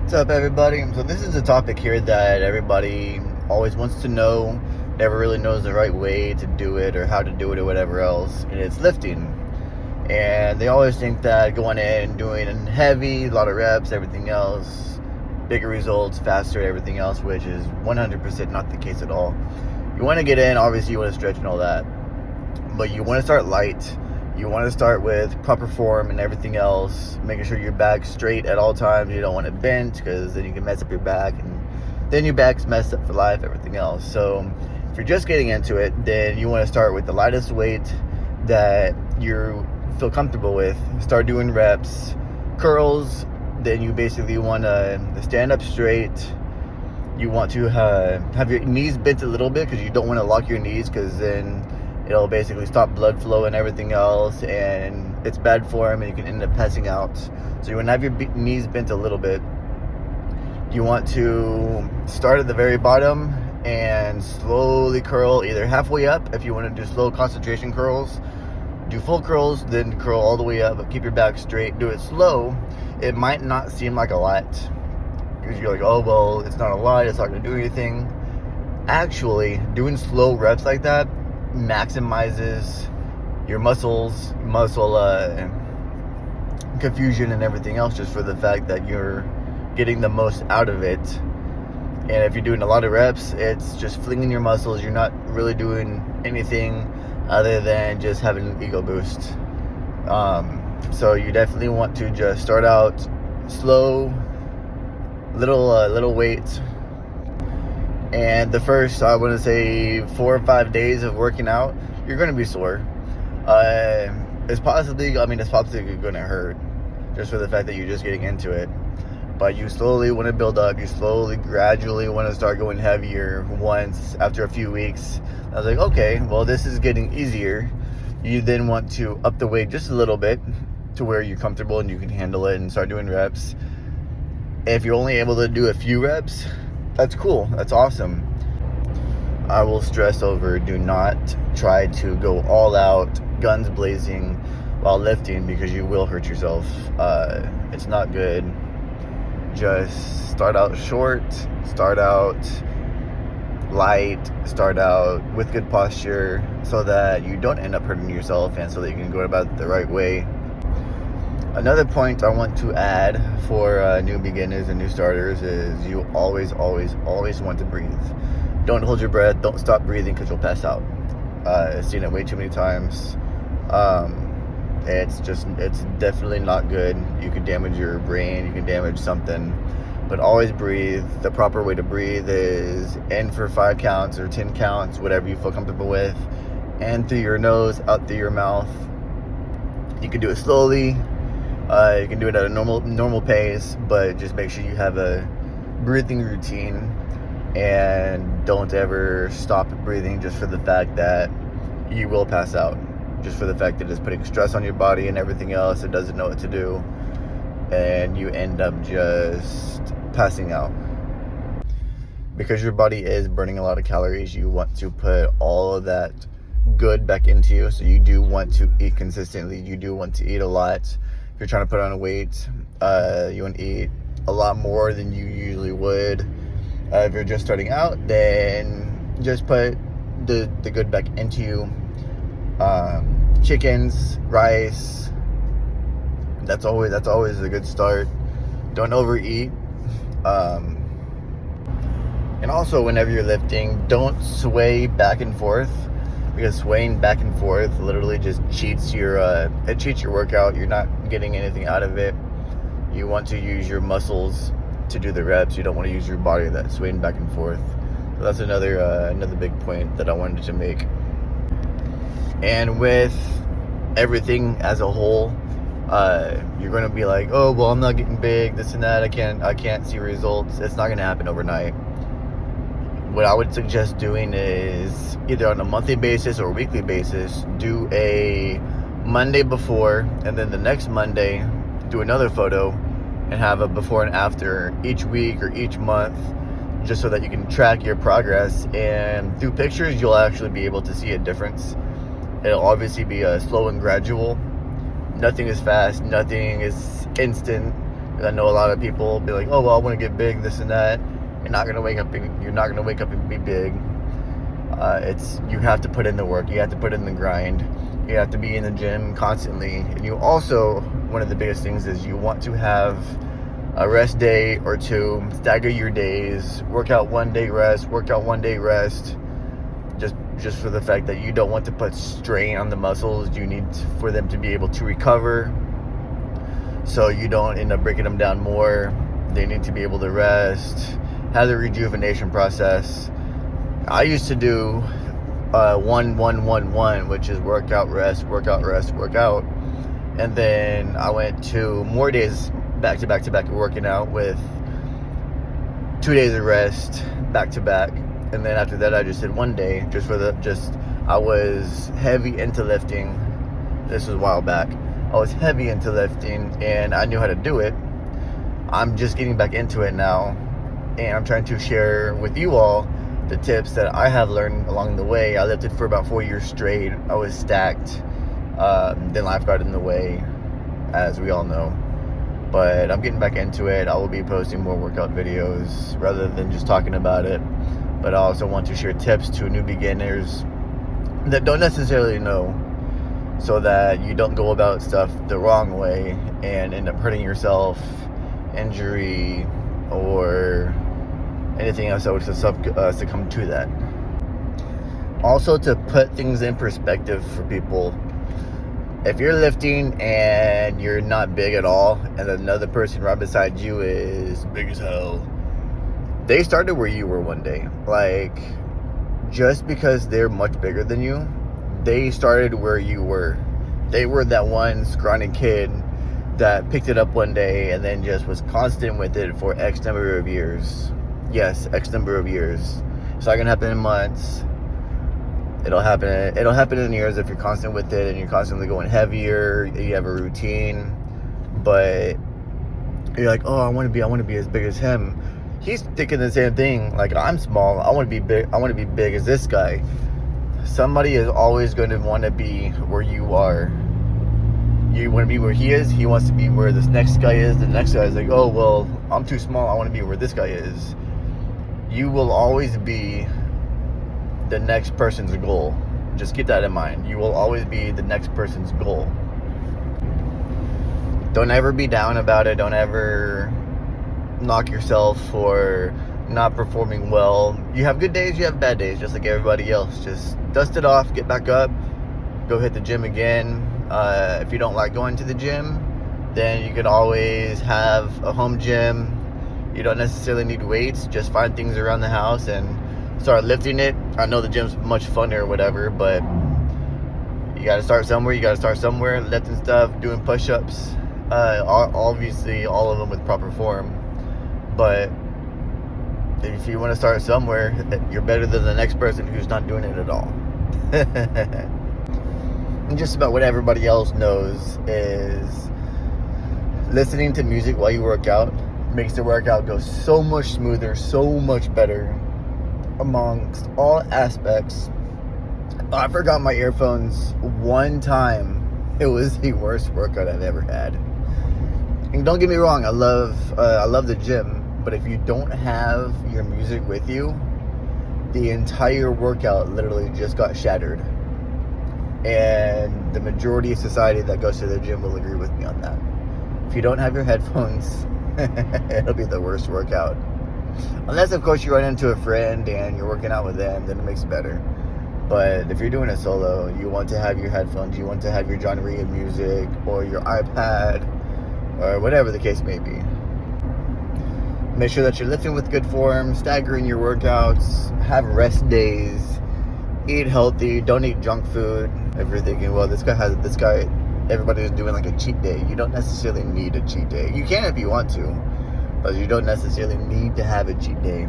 What's up, everybody? So this is a topic here that everybody always wants to know, never really knows the right way to do it or how to do it or whatever else, and it's lifting. And they always think that going in and doing heavy, a lot of reps, everything else, bigger results, faster, everything else, which is 100% not the case at all. You want to get in, obviously you want to stretch and all that, but you want to start light. You want to start with proper form and everything else, making sure your back's straight at all times. You don't want it bent because then you can mess up your back, and then your back's messed up for life, everything else. So if you're just getting into it, then you want to start with the lightest weight that you feel comfortable with. Start doing reps. Curls, then you basically want to stand up straight. You want to have your knees bent a little bit because you don't want to lock your knees, because then it'll basically stop blood flow and everything else, and it's bad form and you can end up passing out. So you want to have your knees bent a little bit. You want to start at the very bottom and slowly curl, either halfway up if you want to do slow concentration curls. Do full curls, then curl all the way up, but keep your back straight. Do it slow. It might not seem like a lot because you're like, oh, well, it's not a lot, it's not going to do anything. Actually, doing slow reps like that maximizes your muscle confusion and everything else, just for the fact that you're getting the most out of it. And if you're doing a lot of reps, it's just flinging your muscles. You're not really doing anything other than just having an ego boost. So you definitely want to just start out slow, little weight. And the first, I want to say, 4 or 5 days of working out, you're going to be sore. It's possibly going to hurt, just for the fact that you're just getting into it. But you slowly want to build up. You slowly, gradually want to start going heavier. Once, after a few weeks, I was like, okay, well, this is getting easier. You then want to up the weight just a little bit to where you're comfortable and you can handle it, and start doing reps. If you're only able to do a few reps, that's cool. That's awesome. I will stress over, do not try to go all out, guns blazing while lifting, because you will hurt yourself. It's not good. Just start out short, start out light, start out with good posture, so that you don't end up hurting yourself, and so that you can go about it the right way. Another point I want to add for new beginners and new starters is you always want to breathe. Don't hold your breath. Don't stop breathing, because you'll pass out. I've seen it way too many times. It's definitely not good. You can damage your brain. You can damage something. But always breathe. The proper way to breathe is in for 5 counts or 10 counts, whatever you feel comfortable with. In through your nose, out through your mouth. You can do it slowly. You can do it at a normal pace, but just make sure you have a breathing routine, and don't ever stop breathing just for the fact that you will pass out. Just for the fact that it's putting stress on your body and everything else. It doesn't know what to do, and you end up just passing out. Because your body is burning a lot of calories, you want to put all of that good back into you. So you do want to eat consistently. You do want to eat a lot. If you're trying to put on weight, you want to eat a lot more than you usually would. If you're just starting out, then just put the good back into you. Chickens, rice. That's always a good start. Don't overeat. And also, whenever you're lifting, don't sway back and forth, because swaying back and forth literally just cheats your workout. You're not getting anything out of it. You want to use your muscles to do the reps. You don't want to use your body that's swaying back and forth. So that's another big point that I wanted to make. And with everything as a whole, you're going to be like, oh, well, I'm not getting big, this and that. I can't see results. It's not going to happen overnight. What I would suggest doing is either on a monthly basis or weekly basis, do a Monday before, and then the next Monday do another photo, and have a before and after each week or each month, just so that you can track your progress. And through pictures, you'll actually be able to see a difference. It'll obviously be slow and gradual. Nothing is fast, nothing is instant. I know a lot of people be like, oh well, I want to get big, this and that. You're not gonna wake up and be big. It's, you have to put in the work, you have to put in the grind, you have to be in the gym constantly. And you also, one of the biggest things is you want to have a rest day or two, stagger your days, work out one day rest, just for the fact that you don't want to put strain on the muscles. You need for them to be able to recover, so you don't end up breaking them down more. They need to be able to rest, have the rejuvenation process. I used to do 1-1-1-1, which is workout, rest, workout. And then I went to more days back to back working out with 2 days of rest back to back. And then after that, I just did 1 day I was heavy into lifting. This was a while back. I was heavy into lifting and I knew how to do it. I'm just getting back into it now. And I'm trying to share with you all the tips that I have learned along the way. I lifted for about 4 years straight. I was stacked. Then life got in the way, as we all know. But I'm getting back into it. I will be posting more workout videos rather than just talking about it. But I also want to share tips to new beginners that don't necessarily know, so that you don't go about stuff the wrong way and end up hurting yourself, injury, or anything else that would succumb to that. Also, to put things in perspective for people, if you're lifting and you're not big at all, and another person right beside you is big as hell, they started where you were one day. Like, just because they're much bigger than you, they started where you were. They were that one scrawny kid that picked it up one day and then just was constant with it for X number of years. Yes, X number of years. It's not gonna happen in months. It'll happen in years if you're constant with it and you're constantly going heavier, you have a routine. But you're like, oh, I want to be as big as him. He's thinking the same thing. Like, I'm small, I want to be big. I want to be big as this guy. Somebody is always going to want to be where you are. You want to be where he is. He wants to be where this next guy is. The next guy is like, oh, well, I'm too small. I want to be where this guy is. You will always be the next person's goal. Just keep that in mind. You will always be the next person's goal. Don't ever be down about it. Don't ever knock yourself for not performing well. You have good days, you have bad days, just like everybody else. Just dust it off, get back up, go hit the gym again. If you don't like going to the gym, then you can always have a home gym. You don't necessarily need weights. Just find things around the house and start lifting it. I know the gym's much funner or whatever, but you gotta start somewhere. Lifting stuff, doing push-ups, obviously all of them with proper form. But if you want to start somewhere, you're better than the next person who's not doing it at all. And just about what everybody else knows is listening to music while you work out makes the workout go so much smoother, so much better amongst all aspects. I forgot my earphones one time. It was the worst workout I've ever had. And don't get me wrong, I love the gym, but if you don't have your music with you, the entire workout literally just got shattered. And the majority of society that goes to the gym will agree with me on that. If you don't have your headphones, it'll be the worst workout. Unless, of course, you run into a friend and you're working out with them, then it makes it better. But if you're doing it solo, you want to have your headphones, you want to have your genre of music, or your iPad, or whatever the case may be. Make sure that you're lifting with good form, staggering your workouts, have rest days, eat healthy, don't eat junk food. If you're thinking, well, everybody's doing like a cheat day. You don't necessarily need a cheat day. You can if you want to, but you don't necessarily need to have a cheat day.